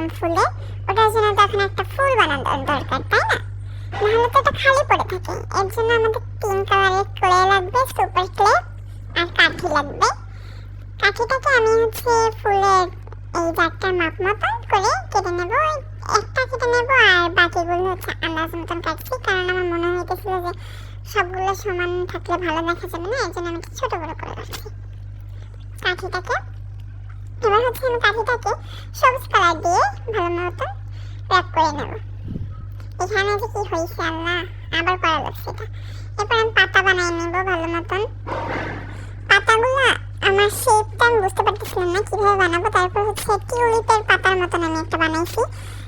দিলাম ফুলে। ওটার জন্য তখন একটা ফুল বানানোর দরকার, তাই না? নাহলে তো এটা খালি পড়ে থাকে। এর জন্য আমাদের 3 কালারের ক্লে লাগবে, সুপার ক্লে আর কাঠি লাগবে। কাঠিটাকে আমি ফুলের এই জারটার মাপ মতন করে কেটে নেব। একটা কেটে নেব আর বাকিগুলো আন্দাজ মতন কাটছি, কারণ আমার মনে হইতেছিল যে সবগুলো সমান থাকলে ভালো দেখা যাবে না, এর জন্য আমি ছোট বড় করে রাখছি কাঠিটাকে। এবার আমি কাঠিটাকে সবুজ কালার দিয়ে ভালো মতন র‍্যাপ করে নেব। এখানে যে কি হয়েছে আল্লাহ, আবার করা লাগছে এটা। এরপর আমি পাতা বানিয়ে নেব ভালো মতন। পাতাগুলো আমার শেপটা আমি বুঝতে পারতেছিলাম না কিভাবে বানাবো। তারপর টিউলিপের পাতার মতন আমি একটা বানাইছি,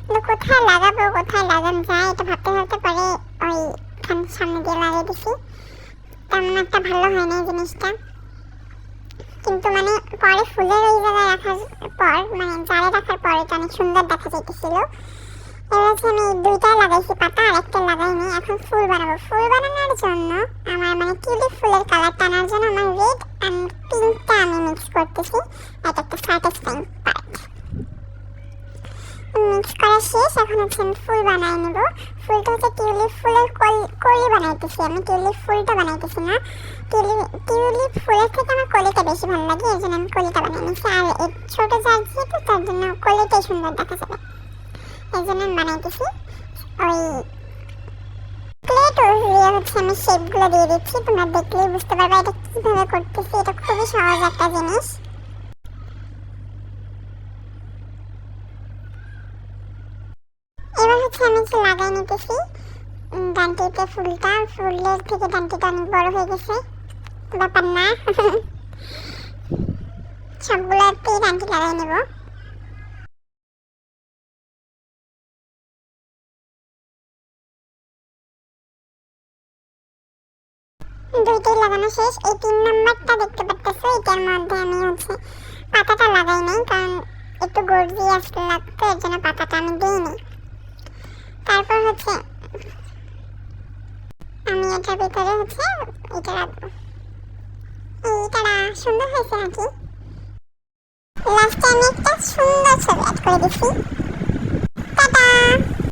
কিন্তু কোথায় লাগাবো কোথায় লাগানো যায় এটা ভাবতে ভাবতে পরে ওই সামনে দিয়ে লাগিয়ে দিছি। তেমন একটা ভালো হয় না এই জিনিসটা, কিন্তু মানে পরে ফুলের ওই জায়গায় রাখার পর মানে জারে রাখার পর এটা অনেক সুন্দর দেখা যাইতেছিল। এবার আমি দুইটাই লাগাইছি পাতা, আর একটা লাগাইনি। এখন ফুল বানাবো। ফুল বানানোর জন্য আমার মানে টিউলিপ ফুলের কালার টানার জন্য আমার রেড অ্যান্ড পিঙ্কটা আমি মিক্স করতেছি। এটা একটা স্যাটিসফাইং পার্ট। মিক্স করা শেষ। এখন আমি ফুল বানাই নেব। ফুলটা টিউলিপ ফুলের কলি বানাইতেছি আমি, টিউলিপ ফুলটা বানাইতেছি না। টিউলিপ ফুলের থেকে আমার কলিটা বেশি ভালো লাগে, এই জন্য আমি কলিটা বানিয়ে নিচ্ছি। আর এই ছোট জার যেহেতু তার জন্য কলিটাই সুন্দর দেখা যাবে, এই জন্য আমি বানাইতেছি। ওই প্লেট দিয়ে আমি শেপগুলো দিয়ে দিচ্ছি, তোমরা দেখলেই বুঝতে পারবে এটা কীভাবে করতেছি। এটা খুবই সহজ একটা জিনিস। এবার আমি লাগাই নিতেছি ডান্টিতে ফুলটা। ফুলের থেকে ডান্টিটা অনেক বড় হয়ে গেছে, ব্যাপার না। সবগুলোতেই ডান্টি লাগাই নেব। দুইটাই লাগানো শেষ। এই 3 নাম্বারটা দেখতে পাচ্ছো, এটার মধ্যে আমি পাতাটা লাগাই নাই, কারণ একটু গর্জিয়াস লাগতো, এর জন্য পাতাটা আমি দিইনি। তারপর আমি এটার ভিতরে এটা রাখবো। এইটা সুন্দর হয়েছে নাকি? লাস্টে আমি একটা সুন্দর ছবি অ্যাড করে দিচ্ছি।